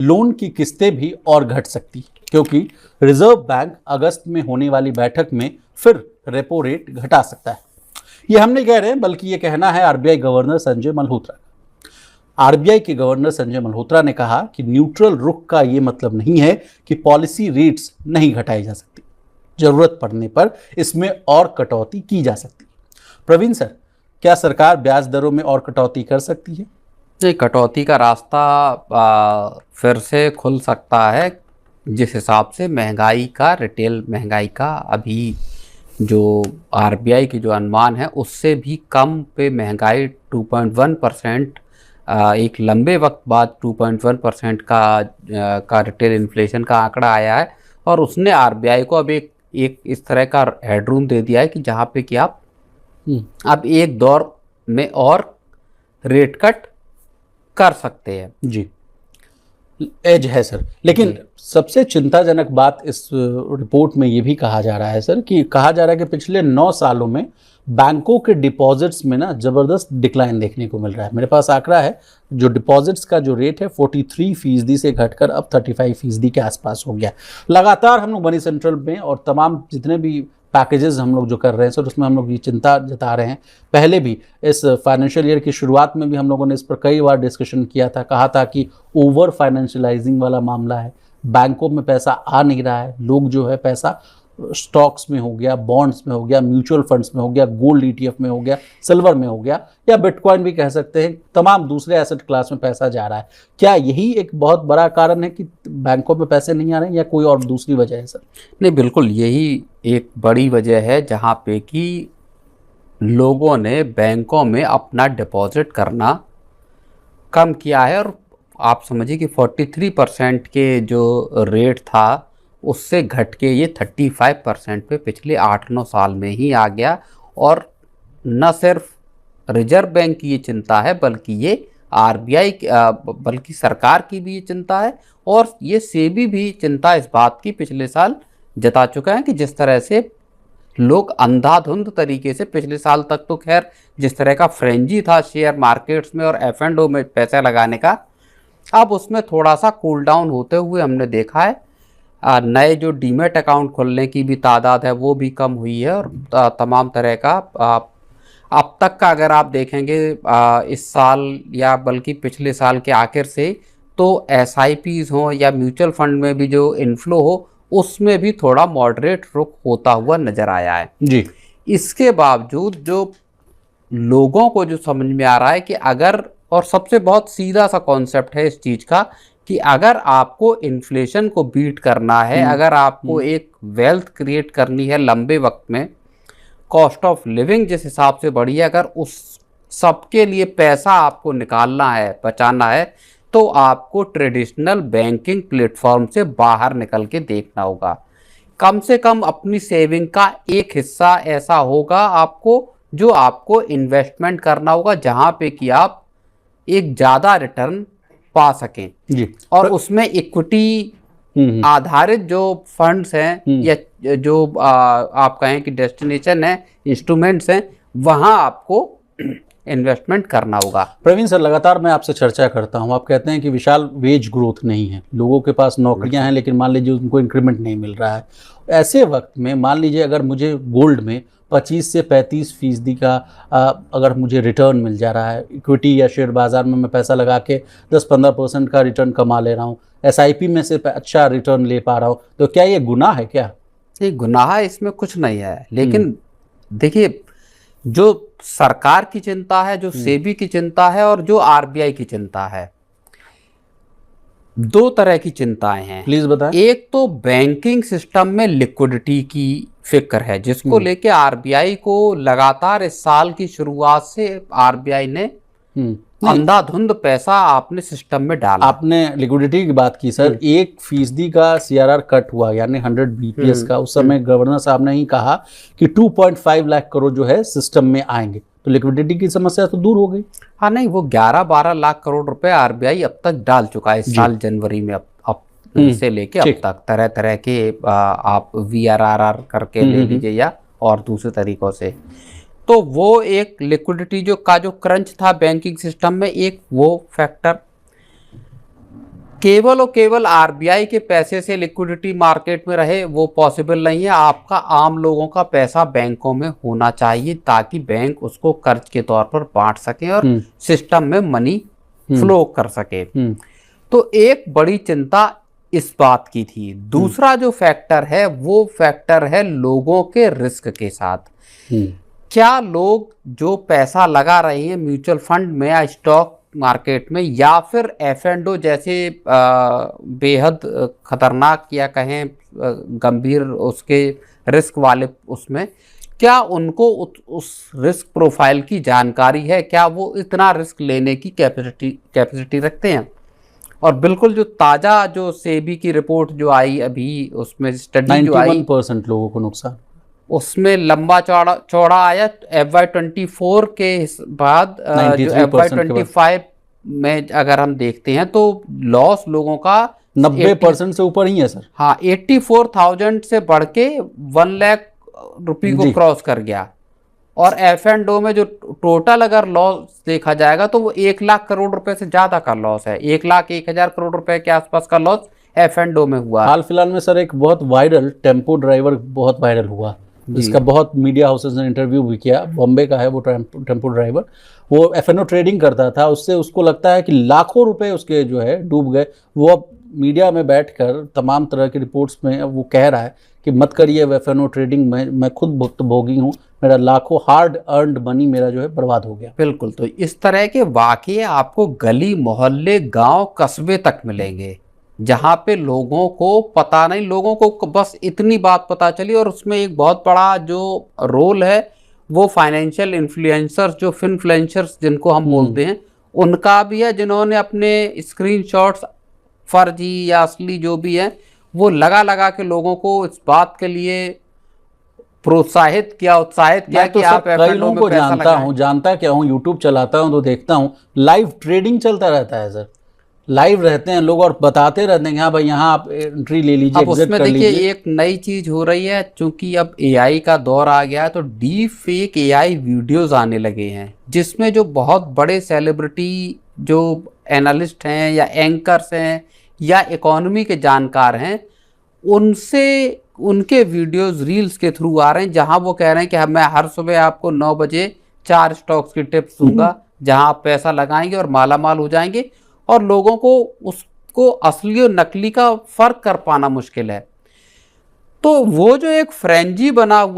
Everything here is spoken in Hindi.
लोन की किस्तें भी और घट सकती क्योंकि रिजर्व बैंक अगस्त में होने वाली बैठक में फिर रेपो रेट घटा सकता है। ये हम नहीं कह रहे हैं, बल्कि ये कहना है RBI governor Sanjay Malhotra. RBI के गवर्नर संजय मल्होत्रा ने कहा कि न्यूट्रल रुख का ये मतलब नहीं है कि पॉलिसी रेट्स नहीं घटाई जा सकती, जरूरत पड़ने पर इसमें और कटौती की जा सकती है। प्रवीण सर, क्या सरकार ब्याज दरों में और कटौती कर सकती है? नहीं, कटौती का रास्ता फिर से खुल सकता है जिस हिसाब से महंगाई का, रिटेल महंगाई का अभी जो आरबीआई के जो अनुमान है उससे भी कम पे महंगाई 2.1%, एक लंबे वक्त बाद 2.1% का रिटेल इन्फ्लेशन का आंकड़ा आया है। और उसने आरबीआई को अब एक इस तरह का हेडरूम दे दिया है कि जहाँ पे कि आप अब एक दौर में और रेट कट कर सकते हैं। जी, एज है सर। लेकिन सबसे चिंताजनक बात इस रिपोर्ट में ये भी कहा जा रहा है सर, कि कहा जा रहा है कि पिछले 9 सालों में बैंकों के डिपॉजिट्स में ना जबरदस्त डिक्लाइन देखने को मिल रहा है। मेरे पास आंकड़ा है, जो डिपॉजिट्स का जो रेट है 43% से घटकर अब 35% के आसपास हो गया। लगातार हम लोग मनी सेंट्रल में और तमाम जितने भी पैकेजेस हम लोग जो कर रहे हैं सर, उसमें हम लोग ये चिंता जता रहे हैं। पहले भी इस फाइनेंशियल ईयर की शुरुआत में भी हम लोगों ने इस पर कई बार डिस्कशन किया था, कहा था कि ओवर फाइनेंशियलाइजिंग वाला मामला है, बैंकों में पैसा आ नहीं रहा है, लोग जो है पैसा स्टॉक्स में हो गया, बॉन्ड्स में हो गया, म्यूचुअल फंड्स में हो गया, गोल्ड ईटीएफ में हो गया, सिल्वर में हो गया, या बिटकॉइन भी कह सकते हैं, तमाम दूसरे एसेट क्लास में पैसा जा रहा है। क्या यही एक बहुत बड़ा कारण है कि बैंकों में पैसे नहीं आ रहे हैं, या कोई और दूसरी वजह है सर? नहीं, बिल्कुल यही एक बड़ी वजह है जहाँ पे कि लोगों ने बैंकों में अपना डिपॉजिट करना कम किया है। और आप समझिए कि 43% के जो रेट था उससे घट के ये 35% पे पिछले 8-9 साल में ही आ गया। और न सिर्फ रिजर्व बैंक की ये चिंता है, बल्कि ये आरबीआई बल्कि सरकार की भी ये चिंता है। और ये सेबी भी चिंता इस बात की पिछले साल जता चुका है कि जिस तरह से लोग अंधाधुंध तरीके से पिछले साल तक तो खैर जिस तरह का फ्रेंजी था शेयर मार्केट्स में और F&O में पैसा लगाने का, अब उसमें थोड़ा सा कूल डाउन होते हुए हमने देखा है। नए जो डीमेट अकाउंट खोलने की भी तादाद है वो भी कम हुई है। और तमाम तरह का अब तक का अगर आप देखेंगे इस साल या बल्कि पिछले साल के आखिर से, तो SIPs हो या म्यूचुअल फंड में भी जो इनफ्लो हो उसमें भी थोड़ा मॉडरेट रुख होता हुआ नजर आया है जी। इसके बावजूद जो लोगों को जो समझ में आ रहा है कि अगर, और सबसे बहुत सीधा सा कॉन्सेप्ट है इस चीज का, कि अगर आपको इन्फ्लेशन को बीट करना है, अगर आपको एक वेल्थ क्रिएट करनी है लंबे वक्त में, कॉस्ट ऑफ लिविंग जिस हिसाब से बढ़ी है, अगर उस सबके लिए पैसा आपको निकालना है, बचाना है, तो आपको ट्रेडिशनल बैंकिंग प्लेटफॉर्म से बाहर निकल के देखना होगा। कम से कम अपनी सेविंग का एक हिस्सा ऐसा होगा आपको जो आपको इन्वेस्टमेंट करना होगा, जहां पे कि आप एक ज़्यादा रिटर्न पा सकें जी। और उसमें इक्विटी आधारित जो फंड्स हैं या जो आप कहें कि डेस्टिनेशन है, इंस्ट्रूमेंट्स हैं, वहां आपको इन्वेस्टमेंट करना होगा। प्रवीण सर, लगातार मैं आपसे चर्चा करता हूं, आप कहते हैं कि विशाल वेज ग्रोथ नहीं है, लोगों के पास नौकरियां हैं लेकिन मान लीजिए उनको इंक्रीमेंट नहीं मिल रहा है। ऐसे वक्त में मान लीजिए अगर मुझे गोल्ड में 25 से 35% का अगर मुझे रिटर्न मिल जा रहा है, इक्विटी या शेयर बाजार में मैं पैसा लगा के 10-15% का रिटर्न कमा ले रहा हूँ, SIP में से अच्छा रिटर्न ले पा रहा हूँ, तो क्या ये गुनाह है? क्या ये गुनाह इसमें कुछ नहीं है, लेकिन देखिए जो सरकार की चिंता है, जो सेबी की चिंता है और जो आरबीआई की चिंता है, दो तरह की चिंताएं हैं। प्लीज बताएं। एक तो बैंकिंग सिस्टम में लिक्विडिटी की फिक्र है, जिसको लेके आरबीआई को लगातार इस साल की शुरुआत से आरबीआई ने अंधाधुंध पैसा आपने सिस्टम में डाला। आपने लिक्विडिटी की बात की सर, 1% का CRR कट हुआ, यानी 100 BPS का। उस समय गवर्नर साहब ने ही कहा कि 2.5 लाख करोड़ जो है सिस्टम में आएंगे, तो लिक्विडिटी की समस्या तो दूर हो गई। हाँ नहीं, वो 11-12 लाख करोड़ रुपए आरबीआई अब तक डाल चुका है इस साल जनवरी में, अब से लेके अब तक तरह तरह के आप VRR करके ले लीजिए या और दूसरे तरीकों से। तो वो एक लिक्विडिटी जो क्रंच था बैंकिंग सिस्टम में, एक वो फैक्टर। केवल और केवल आरबीआई के पैसे से लिक्विडिटी मार्केट में रहे वो पॉसिबल नहीं है। आपका आम लोगों का पैसा बैंकों में होना चाहिए ताकि बैंक उसको कर्ज के तौर पर बांट सके और सिस्टम में मनी फ्लो कर सके। तो एक बड़ी चिंता इस बात की थी। दूसरा जो फैक्टर है वो फैक्टर है लोगों के रिस्क के साथ। क्या लोग जो पैसा लगा रहे हैं म्यूचुअल फंड में या स्टॉक मार्केट में या फिर एफ&ओ जैसे बेहद खतरनाक या कहें गंभीर उसके रिस्क वाले उसमें, क्या उनको उस रिस्क प्रोफाइल की जानकारी है? क्या वो इतना रिस्क लेने की कैपेसिटी रखते हैं? और बिल्कुल जो ताज़ा जो सेबी की रिपोर्ट जो आई अभी, उसमें स्टडी जो आई 91% लोगों को नुकसान, उसमें लंबा चौड़ा आया FY24 के बाद। जो FY25 में अगर हम देखते हैं तो लॉस लोगों का 90% से ऊपर ही है सर। हाँ, 84,000 से बढ़ के 1 लाख रुपये को क्रॉस कर गया। और एफ&ओ में जो टोटल अगर लॉस देखा जाएगा तो वो 1 लाख करोड़ रुपए से ज्यादा का लॉस है। 1,01,000 करोड़ रुपए के आसपास का लॉस एफ&ओ में हुआ। हाल फिलहाल में सर एक बहुत वायरल टेम्पो ड्राइवर बहुत वायरल हुआ, जिसका बहुत मीडिया हाउसेस ने इंटरव्यू भी किया। बॉम्बे का है वो टेम्पो ड्राइवर। वो एफ&ओ ट्रेडिंग करता था, उससे उसको लगता है कि लाखों रुपए उसके जो है डूब गए। वो अब मीडिया में बैठकर तमाम तरह की रिपोर्ट्स में वो कह रहा है कि मत करिए एफ&ओ ट्रेडिंग में, मैं खुद भुक्तभोगी हूँ, मेरा लाखों हार्ड अर्नड मनी मेरा जो है बर्बाद हो गया। बिल्कुल। तो इस तरह के वाकये आपको गली मोहल्ले गांव कस्बे तक मिलेंगे जहाँ पे लोगों को पता नहीं, लोगों को बस इतनी बात पता चली। और उसमें एक बहुत बड़ा जो रोल है वो फाइनेंशियल इन्फ्लुएंसर्स, जो फिनफ्लुएंसर्स जिनको हम बोलते हैं, उनका भी है, जिन्होंने अपने स्क्रीनशॉट्स फर्जी या असली जो भी है वो लगा के लोगों को इस बात के लिए प्रोत्साहित किया, उत्साहित किया कि आप कई लोगों को जानता क्या हूँ, यूट्यूब चलाता हूँ तो देखता हूँ लाइव ट्रेडिंग चलता रहता है सर। लाइव रहते हैं लोग और बताते रहते हैं कि हाँ भाई यहाँ आप एंट्री ले लीजिए। अब उसमें देखिए एक नई चीज हो रही है, चूंकि अब एआई का दौर आ गया है तो डीप फेक एआई वीडियोस आने लगे हैं, जिसमें जो बहुत बड़े सेलिब्रिटी जो एनालिस्ट हैं या एंकर्स हैं या इकोनॉमी के जानकार हैं, उनसे उनके वीडियोस रील्स के थ्रू आ रहे हैं, जहां वो कह रहे हैं कि मैं हर सुबह आपको 9 बजे 4 स्टॉक्स की टिप्स दूंगा जहां आप पैसा लगाएंगे और मालामाल हो जाएंगे। और लोगों को उसको असली और नकली का फर्क कर पाना मुश्किल है। तो वो जो एक फ्रेंजी बना हुआ